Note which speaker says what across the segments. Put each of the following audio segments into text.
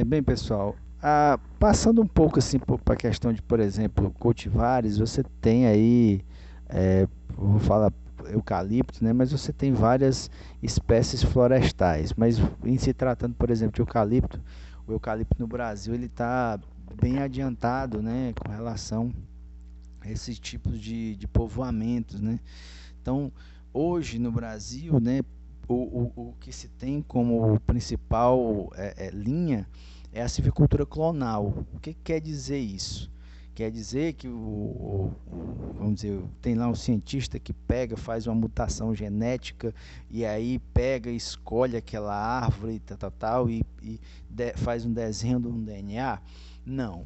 Speaker 1: Bem, pessoal, passando um pouco assim para a questão de, por exemplo, cultivares, você tem aí, vou falar eucalipto, né? Mas você tem várias espécies florestais. Mas em se tratando, por exemplo, de eucalipto, o eucalipto no Brasil ele está bem adiantado, né, com relação a esses tipos de povoamentos, né? Então, hoje no Brasil, né, o que se tem como principal linha é a silvicultura clonal. O que quer dizer isso? Quer dizer que vamos dizer, tem lá um cientista que pega, faz uma mutação genética e aí pega, escolhe aquela árvore, tal, tal, tal, e faz um desenho de um DNA. Não.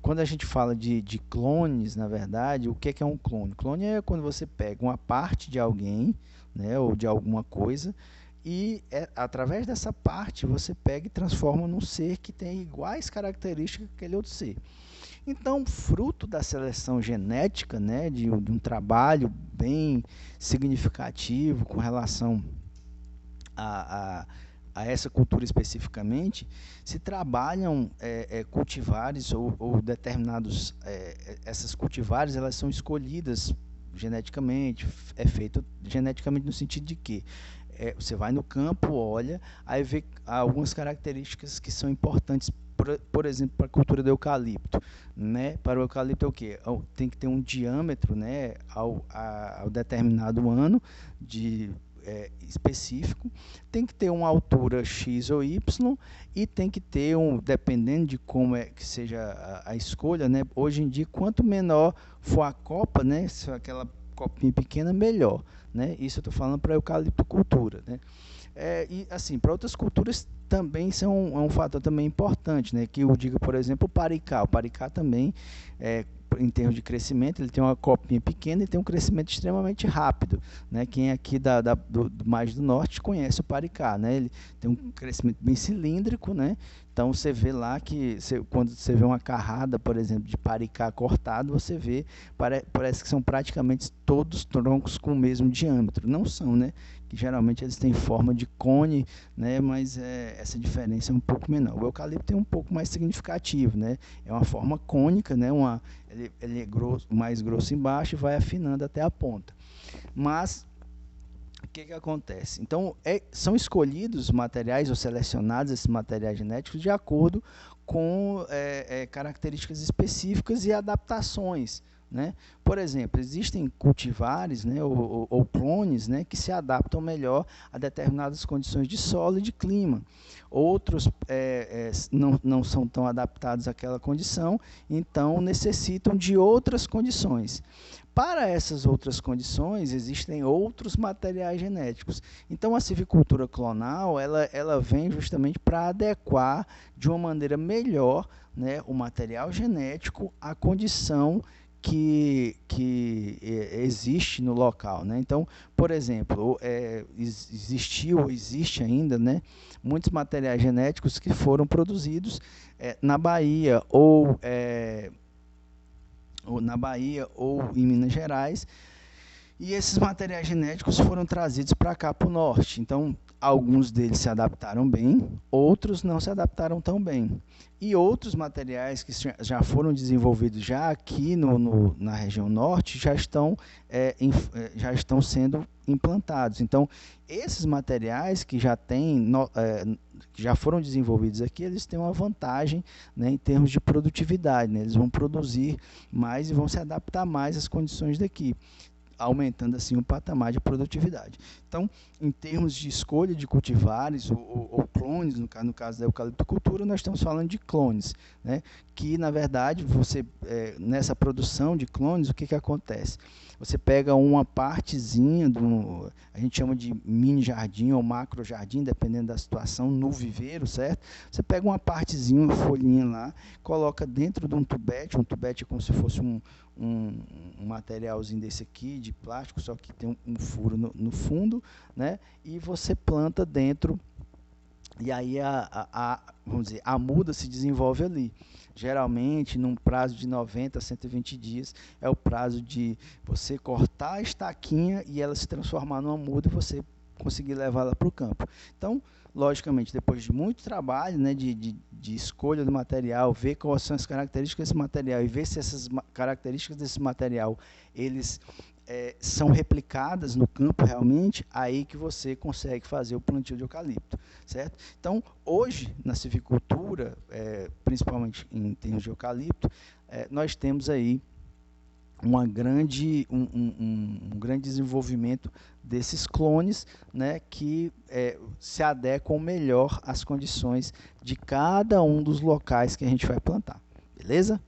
Speaker 1: Quando a gente fala de clones, na verdade, o que é um clone? Clone é quando você pega uma parte de alguém, né, ou de alguma coisa, e através dessa parte você pega e transforma num ser que tem iguais características que aquele outro ser. Então, fruto da seleção genética, né, de um trabalho bem significativo com relação a, a, a essa cultura especificamente, se trabalham cultivares ou determinados, essas cultivares elas são escolhidas geneticamente, é feito geneticamente no sentido de que você vai no campo, olha, aí vê algumas características que são importantes, por exemplo, para a cultura do eucalipto, né? Para o eucalipto é o quê? Tem que ter um diâmetro, né, ao determinado ano de específico, tem que ter uma altura X ou Y e tem que ter dependendo de como é que seja a escolha, né? Hoje em dia, quanto menor for a copa, né? Se for aquela copinha pequena, melhor, né? Isso eu estou falando para eucaliptocultura, né? E assim, para outras culturas também é um fator também importante, né? Que eu digo, por exemplo, o paricá também, em termos de crescimento, ele tem uma copinha pequena e tem um crescimento extremamente rápido, né? Quem é aqui mais do norte conhece o paricá, né? Ele tem um crescimento bem cilíndrico, né? Então você vê lá que quando você vê uma carrada, por exemplo, de paricá cortado, você vê, parece que são praticamente todos troncos com o mesmo diâmetro. Não são, né? Que geralmente eles têm forma de cone, né? Mas essa diferença é um pouco menor. O eucalipto é um pouco mais significativo, né? É uma forma cônica, né? Ele é mais grosso embaixo e vai afinando até a ponta. Mas o que acontece? Então, são escolhidos materiais ou selecionados esses materiais genéticos de acordo com características específicas e adaptações, né? Por exemplo, existem cultivares, né, ou clones, né, que se adaptam melhor a determinadas condições de solo e de clima. Outros não são tão adaptados àquela condição, então necessitam de outras condições. Para essas outras condições, existem outros materiais genéticos. Então, a silvicultura clonal, ela vem justamente para adequar de uma maneira melhor, né, o material genético à condição que existe no local, né? Então, por exemplo, existiu ou existe ainda, né, muitos materiais genéticos que foram produzidos na Bahia ou em Minas Gerais, e esses materiais genéticos foram trazidos para cá, para o norte. Então, alguns deles se adaptaram bem, outros não se adaptaram tão bem. E outros materiais que já foram desenvolvidos já aqui na região norte já estão sendo implantados. Então, esses materiais que que já foram desenvolvidos aqui, eles têm uma vantagem, né, em termos de produtividade, né? Eles vão produzir mais e vão se adaptar mais às condições daqui, aumentando assim o patamar de produtividade. Então, em termos de escolha de cultivares ou clones, no caso da eucaliptocultura, nós estamos falando de clones, né? Que, na verdade, nessa produção de clones, o que acontece? Você pega uma partezinha, a gente chama de mini jardim ou macro jardim, dependendo da situação, no viveiro, certo? Você pega uma partezinha, uma folhinha lá, coloca dentro de um tubete é como se fosse um materialzinho desse aqui, de plástico, só que tem um furo no fundo, né? E você planta dentro, e aí vamos dizer, a muda se desenvolve ali. Geralmente, num prazo de 90 a 120 dias, é o prazo de você cortar a estaquinha e ela se transformar numa muda e você conseguir levá-la para o campo. Então, logicamente, depois de muito trabalho, né, de escolha do material, ver quais são as características desse material e ver se essas características desse material, eles são replicadas no campo realmente, aí que você consegue fazer o plantio de eucalipto, certo? Então, hoje, na civicultura, principalmente em termos de eucalipto, nós temos aí um grande desenvolvimento desses clones, né, que se adequam melhor às condições de cada um dos locais que a gente vai plantar. Beleza?